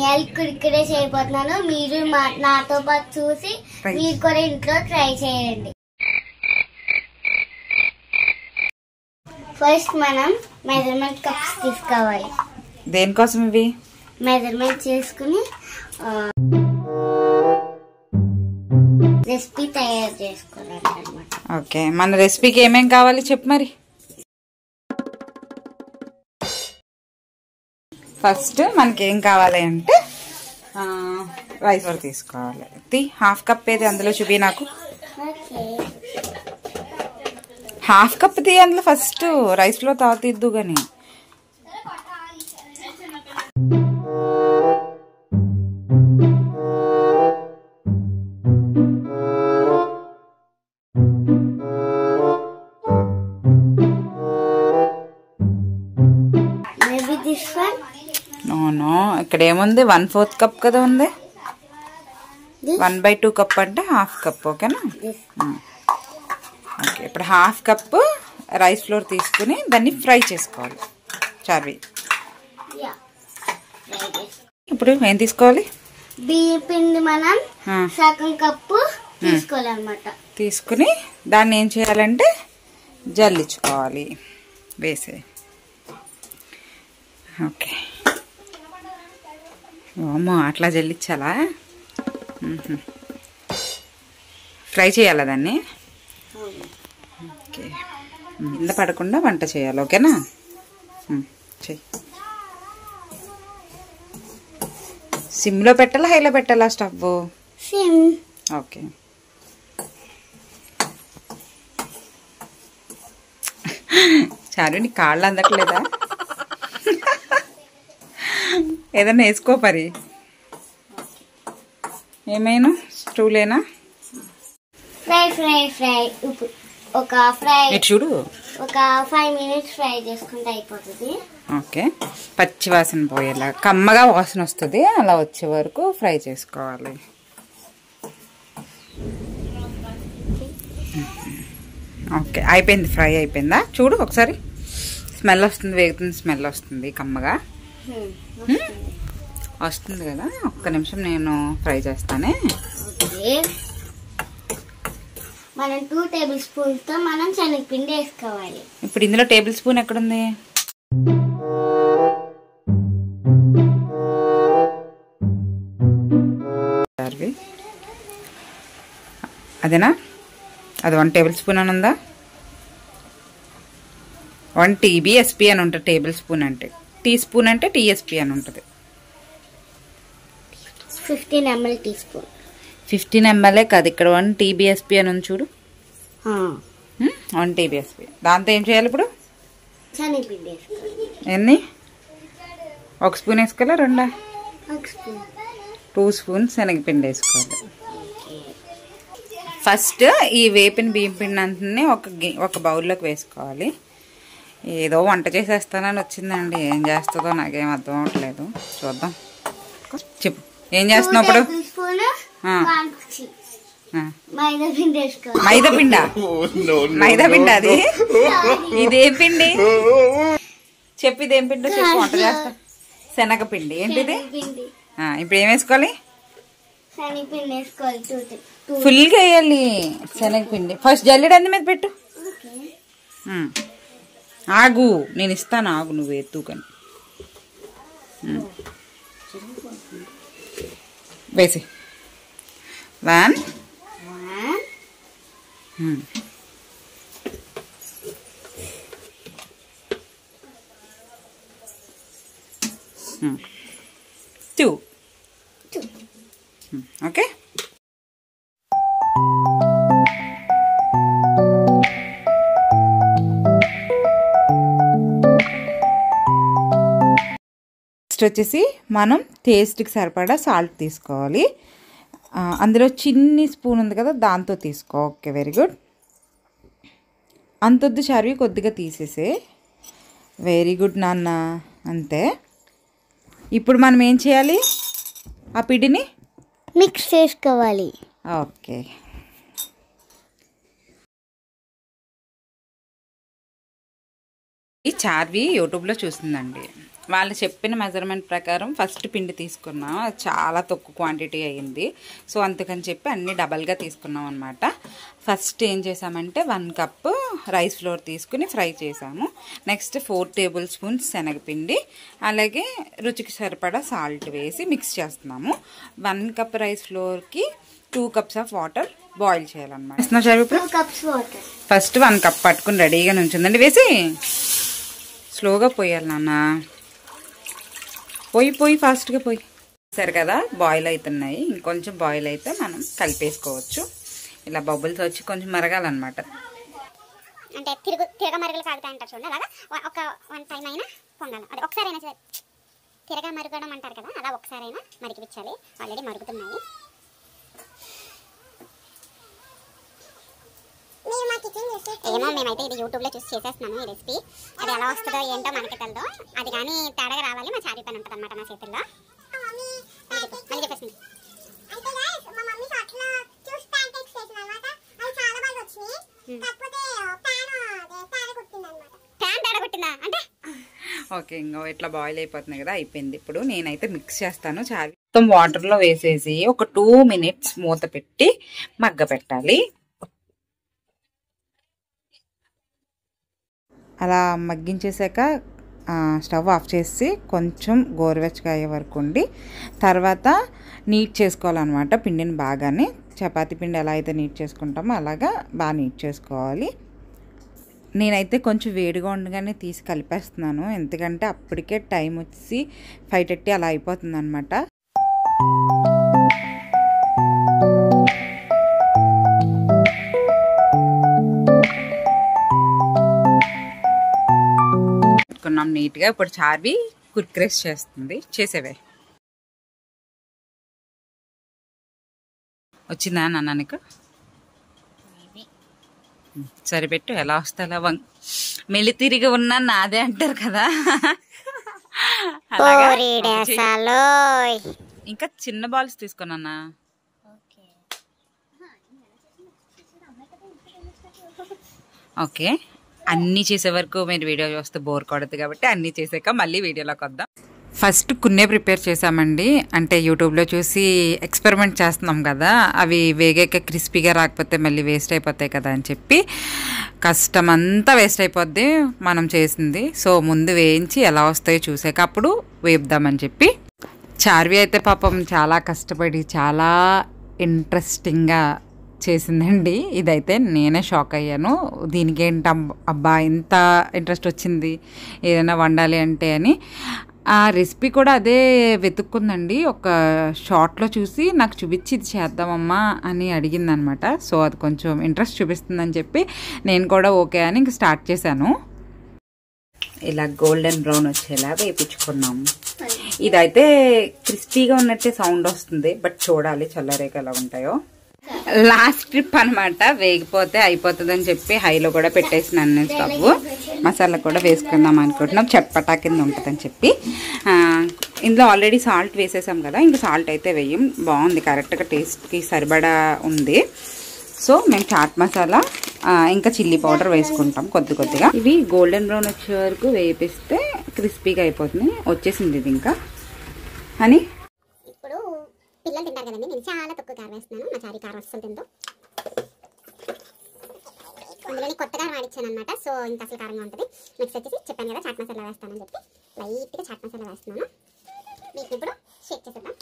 నేను కురికురే చేయబోతున్నాను. మీరు నాతో పాటు చూసి మీరు కూడా ఇంట్లో ట్రై చేయండి. ఫస్ట్ మనం మెజర్మెంట్ కప్స్ తీసుకోవాలి. దేనికోసం ఇవి? మెజర్మెంట్ చేసుకుని రెసిపీ తయారు చేసుకోవాలి అన్నమాట. ఓకే, మన రెసిపీకి ఏమేం కావాలి చెప్పు మరి. ఫస్ట్ మనకి ఏం కావాలి అంటే రైస్ ఫ్లోర్ తీసుకోవాలి. హాఫ్ కప్ ఏది అందులో చూపి నాకు. హాఫ్ కప్ తీ అందులో ఫస్ట్ రైస్ ఫ్లోర్ తర్వాత తీద్దు గాని. ఇక్కడ ఏముంది 1/4 కప్ కదా ఉంది. 1/2 కప్ అంటే హాఫ్ కప్. ఓకేనా? ఓకే, ఇప్పుడు హాఫ్ కప్ రైస్ ఫ్లోర్ తీసుకుని దాన్ని ఫ్రై చేసుకోవాలి. చార్వి ఇప్పుడు ఏం తీసుకోవాలి? బియ్యం పిండి మనం సగం కప్పు తీసుకోవాలన్నమాట. తీసుకుని దాన్ని ఏం చేయాలంటే జల్లించుకోవాలి వేసే. ఓకే, అమ్మో అట్లా జల్లించాలా? ఫ్రై చేయాలా దాన్ని? ఓకే, కింద పడకుండా వంట చేయాలి. ఓకేనా? చెయ్యి. సిమ్లో పెట్టాలా హైలో పెట్టాలా స్టవ్? సిమ్. ఓకే, చాలు. నీ కాళ్ళు అందట్లేదా? ఏదన్నా వేసుకో మరి. ఏమైనా స్టూలేనా? ఫ్రై ఫ్రై ఫ్రై ఒక ఫ్రై చూడు, ఒక 5 minutes ఫ్రై చేసుకుంటే అయిపోతుంది. ఓకే, పచ్చి వాసన పోయేలా కమ్మగా వాసన వస్తుంది. అలా వచ్చే వరకు ఫ్రై చేసుకోవాలి. ఓకే, అయిపోయింది. ఫ్రై అయిపోయిందా? చూడు ఒకసారి. స్మెల్ వస్తుంది, వేగుతుంది, స్మెల్ వస్తుంది కమ్మగా వస్తుంది కదా. ఒక్క నిమిషం నేను ఫ్రై చేస్తానే. మనం 2 tablespoons తో మనం శనగపిండి వేసుకోవాలి. ఇప్పుడు ఇందులో టేబుల్ స్పూన్ ఎక్కడుంది? అదేనా? అది 1 tablespoon అని ఉందా? 1 TBSP అని ఉంటుంది. టేబుల్ స్పూన్ అంటే, టీ స్పూన్ అంటే TSP అని ఉంటుంది. 15 ml టీస్పూన్. 15 ml కాదు, ఇక్కడ 1 TBSP అని ఉంది చూడు. 1 TBSP. దాంతో ఏం చేయాలి ఇప్పుడు? శనగపిండి వేసుకోవాలి. ఎన్ని? 1 స్పూన్ వేసుకోవాలా? 2? 1 స్పూన్. 2 స్పూన్స్ శనగపిండి వేసుకోవాలి. ఫస్ట్ ఈ వేపిన బియ్యం పిండి అంతనే ఒక బౌల్లోకి వేసుకోవాలి. ఏదో వంట చేసేస్తానని వచ్చిందండి. ఏం చేస్తుందో నాకేం అర్థం అవ్వట్లేదు. చూద్దాం. చెప్పు, ఏం చేస్తున్నావు ఇప్పుడు? మైదా పిండా? మైదా పిండి అది? ఇదేం పిండి చెప్పు, ఇదేం పిండి చెప్పు. వంట చేస్తా. శనగపిండి. ఏంటిది? ఇప్పుడు ఏం వేసుకోవాలి? ఫుల్గా వేయాలి శనగపిండి. ఫస్ట్ జల్లెడ అంది మీద పెట్టు. ఆగు, నేను ఇస్తాను. ఆగు, నువ్వు ఎత్తు కానీ వేసి. 1 2. ఓకే, నెక్స్ట్ వచ్చేసి మనం టేస్ట్కి సరిపడా సాల్ట్ తీసుకోవాలి. అందులో చిన్ని స్పూన్ ఉంది కదా, దాంతో తీసుకో. Okay, very good. అంతొద్దు చార్వి, కొద్దిగా తీసేసే. వెరీ గుడ్ నాన్న. అంతే. ఇప్పుడు మనం ఏం చేయాలి? ఆ పిండిని మిక్స్ చేసుకోవాలి. ఓకే, ఈ చార్వి యూట్యూబ్లో చూసిందండి. వాళ్ళు చెప్పిన మెజర్మెంట్ ప్రకారం ఫస్ట్ పిండి తీసుకున్నాం, అది చాలా తక్కువ క్వాంటిటీ అయ్యింది. సో అందుకని చెప్పి అన్నీ డబల్గా తీసుకున్నాం అనమాట. ఫస్ట్ ఏం చేసామంటే 1 కప్ రైస్ ఫ్లోర్ తీసుకుని ఫ్రై చేసాము. నెక్స్ట్ 4 టేబుల్ స్పూన్స్ శనగపిండి, అలాగే రుచికి సరిపడా సాల్ట్ వేసి మిక్స్ చేస్తున్నాము. 1 కప్ రైస్ ఫ్లోర్కి 2 కప్స్ ఆఫ్ వాటర్ బాయిల్ చేయాలన్నమాట. ఫస్ట్ 1 కప్ పట్టుకుని రెడీగా నుంచిందండి. వేసి స్లోగా పోయాలి నాన్న, పోయి ఫాస్ట్గా పోయి. సరే కదా, బాయిల్ అవుతున్నాయి. ఇంకొంచెం బాయిల్ అయితే మనం కలిపేసుకోవచ్చు. ఇలా బబుల్స్ వచ్చి కొంచెం మరగాలన్నమాట. అంటే తిరగ మరుగులు కాగుతా అంటారు చూడండి, అలాగా ఒక 1 టైం అయినా పొంగాలి. అది ఒకసారైనా సరే తిరగ మరగడం అంటారు కదా, అలా ఒకసారైనా మరిగిపించాలి. ఆల్రెడీ మరుగుతున్నాయి. ఏమో మేమైతే ఇది యూట్యూబ్లో చూసి చేసేస్తున్నాము ఈ రెసిపీ. అది ఎలా వస్తుందో ఏంటో మనకి తెలదు. అది కానీ తేడాగా రావాలి మా చారీ పని ఉంటుంది అనమాట నా చేతుల్లో. ఓకే, ఇంకో ఇట్లా బాయిల్ అయిపోతుంది కదా, అయిపోయింది. ఇప్పుడు నేనైతే మిక్స్ చేస్తాను. చారీ మొత్తం వాటర్లో వేసేసి ఒక 2 minutes మూత పెట్టి మగ్గ పెట్టాలి. అలా మగ్గించేసాక స్టవ్ ఆఫ్ చేసి కొంచెం గోరువెచ్చగా అయ్యే వరకు ఉండి తర్వాత నీట్ చేసుకోవాలన్నమాట పిండిని బాగానే. చపాతీ పిండి ఎలా అయితే నీట్ చేసుకుంటామో అలాగా బాగా నీట్ చేసుకోవాలి. నేనైతే కొంచెం వేడిగా ఉండగానే తీసి కలిపేస్తున్నాను, ఎందుకంటే అప్పటికే టైం వచ్చి 5:30 అలా అయిపోతుంది అనమాట. నీట్గా ఇప్పుడు చార్వి కుర్క్రేస్ చేస్తుంది. చేసేవే వచ్చిందా నాన్న నీకు? సరిపెట్టు, ఎలా వస్తా అలా మెల్లి తిరిగి ఉన్నా నాదే అంటారు కదా. ఇంకా చిన్న బాల్స్ తీసుకున్నా. ఓకే, అన్నీ చేసే వరకు మీరు వీడియో చూస్తే బోర్ కొడదు కాబట్టి అన్నీ చేసాక మళ్ళీ వీడియోలోకి వద్దాం. ఫస్ట్ కున్నే ప్రిపేర్ చేసామండి. అంటే యూట్యూబ్లో చూసి ఎక్స్పెరిమెంట్ చేస్తున్నాం కదా, అవి వేగాక క్రిస్పీగా రాకపోతే మళ్ళీ వేస్ట్ అయిపోతాయి కదా అని చెప్పి కష్టం అంతా వేస్ట్ అయిపోద్ది మనం చేసింది. సో ముందు వేయించి ఎలా వస్తాయో చూసాక అప్పుడు వేపుదామని చెప్పి. చార్వి అయితే పాపం చాలా కష్టపడి చాలా ఇంట్రెస్టింగ్గా చేసిందండి. ఇదైతే నేనే షాక్ అయ్యాను. దీనికి ఏంటి అబ్బా ఇంత ఇంట్రెస్ట్ వచ్చింది ఏదైనా వండాలి అంటే అని. ఆ రెసిపీ కూడా అదే వెతుక్కుందండి. ఒక షార్ట్లో చూసి నాకు చూపించి ఇది చేద్దామమ్మా అని అడిగిందనమాట. సో అది కొంచెం ఇంట్రెస్ట్ చూపిస్తుందని చెప్పి నేను కూడా ఓకే అని ఇంక స్టార్ట్ చేశాను. ఇలా గోల్డెన్ బ్రౌన్ వచ్చేలా వేయించుకున్నాము. ఇదైతే క్రిస్పీగా ఉన్నట్టే సౌండ్ వస్తుంది, బట్ చూడాలి చల్లరేగా ఎలా ఉంటాయో. లాస్ట్ ట్రిప్ అనమాట, వేగిపోతే అయిపోతుందని చెప్పి హైలో కూడా పెట్టేసినాను నేను స్టవ్. మసాలా కూడా వేసుకుందాం అనుకుంటున్నాం, చట్పటా కింద ఉంటుందని చెప్పి. ఇందులో ఆల్రెడీ సాల్ట్ వేసేసాం కదా, ఇంకా సాల్ట్ అయితే వేయం. బాగుంది, కరెక్ట్గా టేస్ట్కి సరిపడా ఉంది. సో మేము చాట్ మసాలా ఇంకా చిల్లీ పౌడర్ వేసుకుంటాం కొద్దిగా. ఇవి గోల్డెన్ బ్రౌన్ వచ్చే వరకు వేపిస్తే క్రిస్పీగా అయిపోతుంది. వచ్చేసింది ఇది ఇంకా అని. ఇప్పుడు పిల్లలు తింటారు కదండి, నేను చాలా తక్కువ కారం వేస్తున్నాను. మా చారీ కారం అస్సలు తింటూ అందులోనే కొత్త కారం ఆడిచ్చాను అనమాట. సో ఇంత అసలు కారంగా ఉంటుంది. నెక్స్ట్ వచ్చేసి చెప్పాను కదా చాట్ మసాలా వేస్తానని చెప్పి లైట్గా చాట్ మసాలా వేస్తున్నాను. వీటిని ఇప్పుడు షేక్ చేసేద్దాం.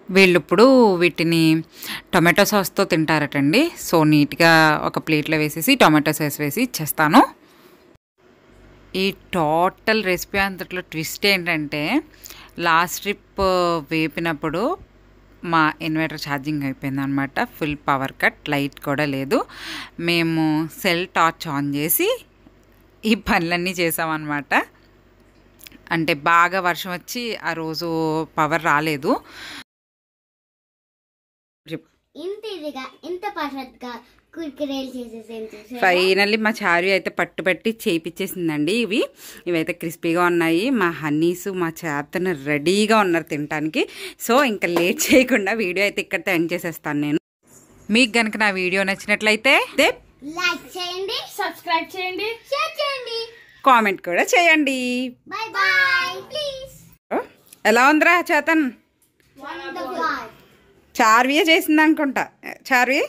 వీళ్ళు ఇప్పుడు వీటిని టొమాటో సాస్తో తింటారటండి. సో నీట్గా ఒక ప్లేట్లో వేసేసి టొమాటో సాస్ వేసి ఇచ్చేస్తాను. ఈ టోటల్ రెసిపీ అంతట్లో ట్విస్ట్ ఏంటంటే, లాస్ట్ ట్రిప్ వేపినప్పుడు మా ఇన్వర్టర్ ఛార్జింగ్ అయిపోయింది అనమాట. ఫుల్ పవర్ కట్, లైట్ కూడా లేదు. మేము సెల్ టార్చ్ ఆన్ చేసి ఈ పనులన్నీ చేసామన్నమాట. అంటే బాగా వర్షం వచ్చి ఆ రోజు పవర్ రాలేదు. ఫైనల్లీ మా చారు అయితే పట్టుబట్టి చేయించేసిందండి. ఇవైతే క్రిస్పీగా ఉన్నాయి. మా హన్నీస్ మా చేతను రెడీగా ఉన్నారు తినడానికి. సో ఇంకా లేట్ చేయకుండా వీడియో అయితే ఇక్కడితో ఎండ్ చేసేస్తాను నేను. మీకు కనుక నా వీడియో నచ్చినట్లయితే లైక్ చేయండి, సబ్స్క్రైబ్ చేయండి, షేర్ చేయండి, కామెంట్ కూడా చేయండి. By by please. ఎలా ఉందిరా చేతన్? వండర్ఫుల్. చార్వియే చేసింది అనుకుంటా. చార్వి